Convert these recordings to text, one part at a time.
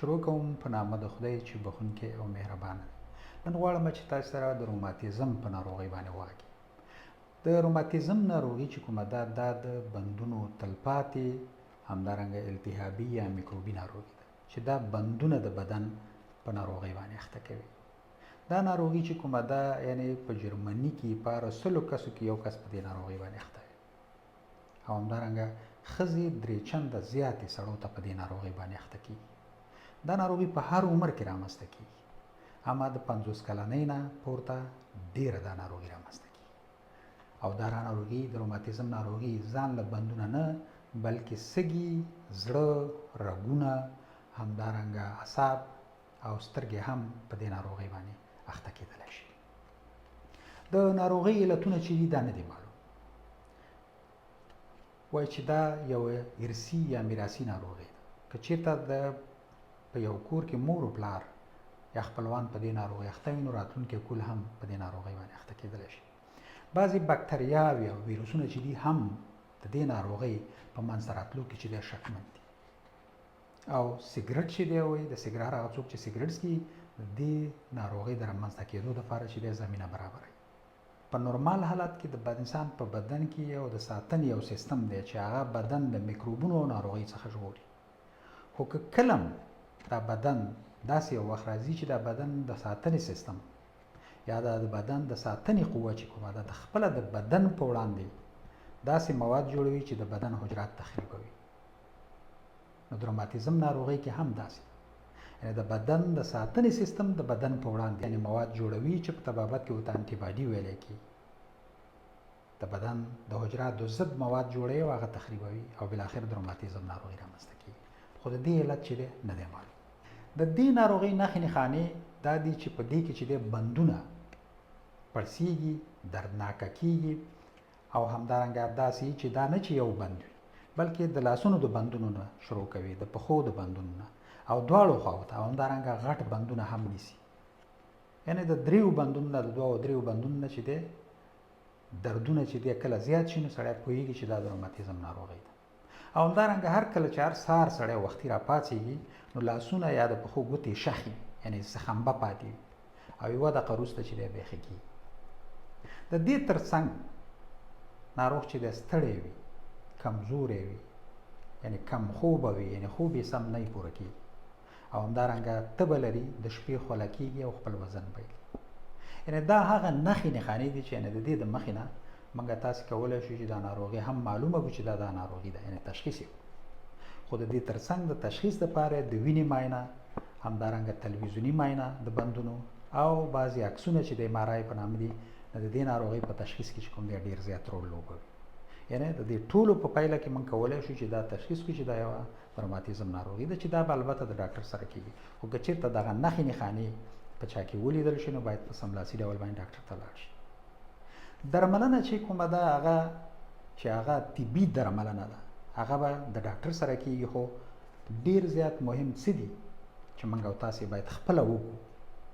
شروع کوم په نامه د خدای چې بخونکی او مهربانه دی. نن غواړم چې تاسو سره د روماتیزم په ناروغۍ باندې وغږیم. د روماتیزم ناروغي چې کومه ده دا د بندونو تلپاتې همدارنګه التهابي یا میکروبي ناروغي ده چې دا بندونه د بدن په ناروغۍ باندې اخته کوي. دا ناروغي چې کومه ده یعنی په جرمني کې په 100 کسو کې یو کس په دې ناروغۍ باندې اخته وي او همدارنګه ښځې 3 چنده زیاتې سړو ته په دې ناروغۍ باندې اخته کیږي. دا ناروغي په هر عمر کې رامنځته کیږي، اما د 50 کلنۍ نه پورته ډیره دا ناروغي رامنځته کیږي. او دا ناروغي د روماتیزم ناروغي ځان له بندونه نه بلکې سږي، زړه، رګونه، همدارنګه اعصاب او سترګې هم په دې ناروغۍ باندې اخته کېدلی شي. د ناروغۍ علتونه چې دي دا نه دي معلوم. وایي چې دا یو ارثي یا میراثي ناروغي ده. که چېرته په یو کور کې مور او پلار یا خپلوان په دې ناروغۍ اخته وي نو راتلونکی کول هم په دې ناروغۍ باندې اخته کېدلی شي. بعضې بکتریاوې او ویروسونه چې دي هم د دې ناروغۍ په منځته راتلو کې چې دی شکمن دي. او سګرټ چې دی وایي د سګرټ هغه څوک چې سګرټ څکي د دې ناروغۍ د رامنځته کېدو دپاره چې دی زمینه برابروي. په نورمال حالت کې د انسان په بدن کې یو د ساتنې یو سیستم دی چې هغه بدن د میکروبونو او ناروغۍ څخه ژغوري. خو که کله دا بدن داسې یو وخت راځي چې دا بدن د ساتنې سیستم یا د بدن د ساتنې قوه چې کومه ده د خپله د بدن په وړاندې داسې مواد جوړوي چې د بدن حجرات تخریبوي. نو د روماتیزم ناروغۍ کې هم داسې ده، یعنې د بدن د ساتنې سیستم د بدن په وړاندې یعنې مواد جوړوي چې په طبابت کې ورته انټي باډي ویلی کېږي. د بدن د حجراتو ضد مواد جوړوي او هغه تخریبوي او بالاخر د روماتیزم ناروغي رامنځته کېږي. خو د دې علت چې دی نه دی معلوم. د دې ناروغۍ نښې نښانې دا دي چې په دې کې چې دی بندونه پړسېږي، دردناکه کېږي او همدارنګه داسې چې دا نه چې یو بند وي بلکې د لاسونو د بندونو نه شروع کوي، د پښو د بندونو نه او دواړو خواو ته او همدارنګه غټ بندونه هم نیسي. یعنې د 3 بندونو نه د 2-3 بندونو نه چې دی دردونه چې دی کله زیات شي نو سړی پوهېږي چې دا د روماتیزم ناروغۍ ده. او همدارنګه هر کله چې هر سهار سړی وختي راپاڅېږي نو لاسونه یا د پښو ګوتې شخي یعنې سخمبه پاتې وي او یوه دقیقه وروسته چې دی بیخي کېږي. د دې تر څنګ ناروغ چې دی ستړی وي، کمزوری وي، یعنې کم خوبه وي، یعنې خوب یې سم نه پوره کېږي او همدارنګه تبه لري، د شپې خوله کېږي او خپل وزن بایلي. یعنې دا هغه نښې نښانې دي چې یعنې د دې د مخې نه موږ تاسې کولی شو چې دا ناروغي هم معلومه کړو چې دا ناروغي ده، یعنې تشخیص یې کړو. خو د دې تر څنګ د تشخیص دپاره د وینې معاینه، همدارنګه تلویزیوني معاینه د بندونو او بعضې عکسونه چې د MRI په نامه دي د دې ناروغۍ په تشخیص کې چې کوم دی ډېر زیات رول لوبوي. یعنې د دې ټولو په پایله کې موږ کولی شو چې دا تشخیص کړو چې دا یوه روماتیزم ناروغي ده چې دا به البته د ډاکټر سره کېږي. خو که چېرته دغه نښې نښانې په چا کې ولیدل شي نو باید په سملاسي ډول باندې ډاکټر ته لاړ شي. درملنه چې کومه ده هغه طبي درملنه ده، هغه به د ډاکټر سره کېږي. خو ډېر زیات مهم څه دي چې موږ او تاسې باید خپله وکړو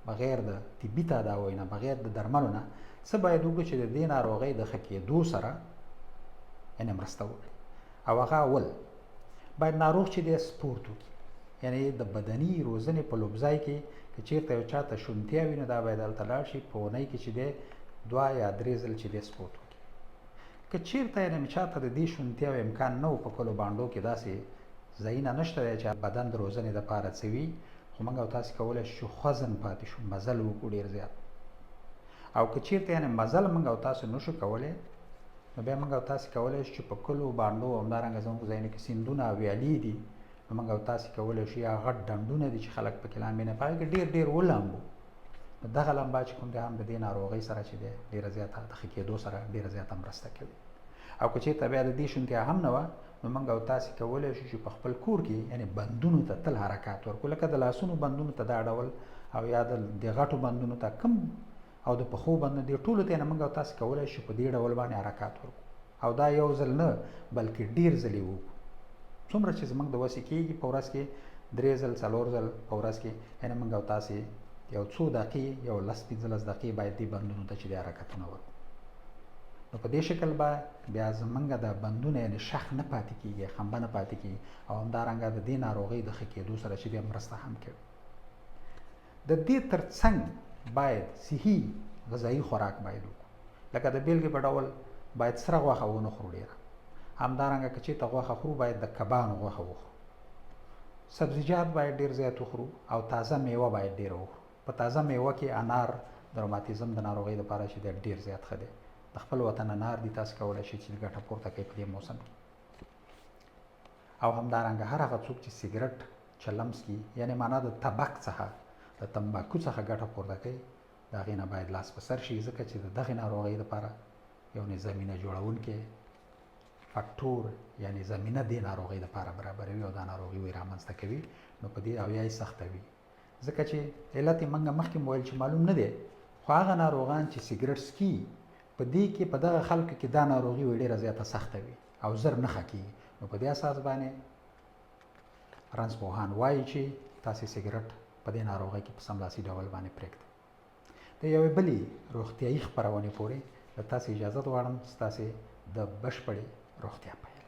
بغیر د طبي تداوی نه، بغیر د درملو نه. څه باید وکړو چې د دې ناروغۍ د ښه کېدو سره یعنې مرسته وکړي. او هغه اول باید ناروغ چې دی سپورت وکړي، یعنې د بدني روزنې په لوبځای کې که چېرته یو چاته شونتیا وي نو دا باید هلته لاړ شي، په اونۍ کې چې دی 2 یا 3 ځل چې دی سپورت وکړي. که چېرته یعنې چاته د دې شونتیا امکان نه و، په کلو بانډو کې داسې ځایونه نشته دی چې بدن د روزنې دپاره څه وي، خو موږ او تاسې کولی شو خوځن پاتې شو، مزل وکړو ډېر زیات. او که چېرته یعنې مزل موږ او تاسو نشو کولی نو بیا موږ او تاسې کولی شو چې په کلو بانډو او همدارنګه زموږ ځایونو کې سیندونه او ویالې دي نو موږ او تاسې کولی شو یا غټ ډنډونه دي چې خلک پکې لامبې نه، په هغې کې ډېر ولامبو. نو دغه لمبا چې کوم دی هم د دې ناروغۍ سره چې دی ډېره زیاته د ښه کېدو سره ډېره زیاته مرسته کوي. او که چېرته بیا د دې شونتیا هم نه وه نو موږ او تاسې کولی شو چې په خپل کور کې یعنې بندونو ته تل حرکات ورکړو، لکه د لاسونو بندونو ته دا ډول او یا د غټو بندونو ته کم او د پښو بندونو دې ټولو ته یې موږ او تاسې کولی شو په دې ډول باندې حرکات ورکړو. او دا یو ځل نه بلکې ډېر ځلې وکړو، څومره چې زموږ د وسې کېږي. په ورځ کې 3 ځل 4 ځل په ورځ کې یعنې موږ او تاسې یو څو دقیقې، یو 10-15 دقیقې باید دې بندونو ته چې د حرکتونه ورکړو. نو په دې شکل به بیا زمونږ د بندونه یعنې شخ نه پاتې کېږي، خمبه نه پاتې کېږي او همدارنګه د دې ناروغۍ د ښه کېدو سره چې بیا مرسته هم کوي. د دې تر څنګ باید صحي غذایي خوراک باید وکړو، لکه د بیلګې په ډول باید سره غوښه ونه خورو ډېره، همدارنګه که چېرته غوښه خورو باید د کبانو غوښه وخورو، سبزیجات باید ډېر زیات وخورو او تازه میوه باید ډېره وخورو. په تازه میوه کې انار د روماتیزم د ناروغۍ لپاره چې دی ډېر زیات ښه دی. د خپل وطن انار دي، تاسو کولی شئ چې ګټه پورته کړئ په دې موسم کې. او همدارنګه هر هغه څوک چې سیګرټ چلم څکي، یعنې معنا د تبک څخه د تمباکو څخه ګټه پورته کوي، د هغې نه باید لاس په سر شي، ځکه چې د دغې ناروغۍ لپاره یو زمینه جوړونکی فاکټور یعنې زمینه دې ناروغۍ لپاره برابروي او دا ناروغي وی رامنځته کوي. نو په دې او یا یې سختوي، ځکه چې علت یې موږ مخکې وویل چې معلوم نه دی، خو هغه ناروغان چې سیګرټ څکي په دې کې په دغه خلکو کې دا ناروغي وی ډېره زیاته سخته وي او زر نه ښه کېږي. نو په دې اساس باندې رنځپوهان وایي چې تاسې سیګرټ په دې ناروغۍ کې په سملاسي ډول باندې پرېږدئ. د یوې بلې روغتیایي خپرونې پورې له تاسې اجازه غواړم، ستاسې د بشپړې روغتیا په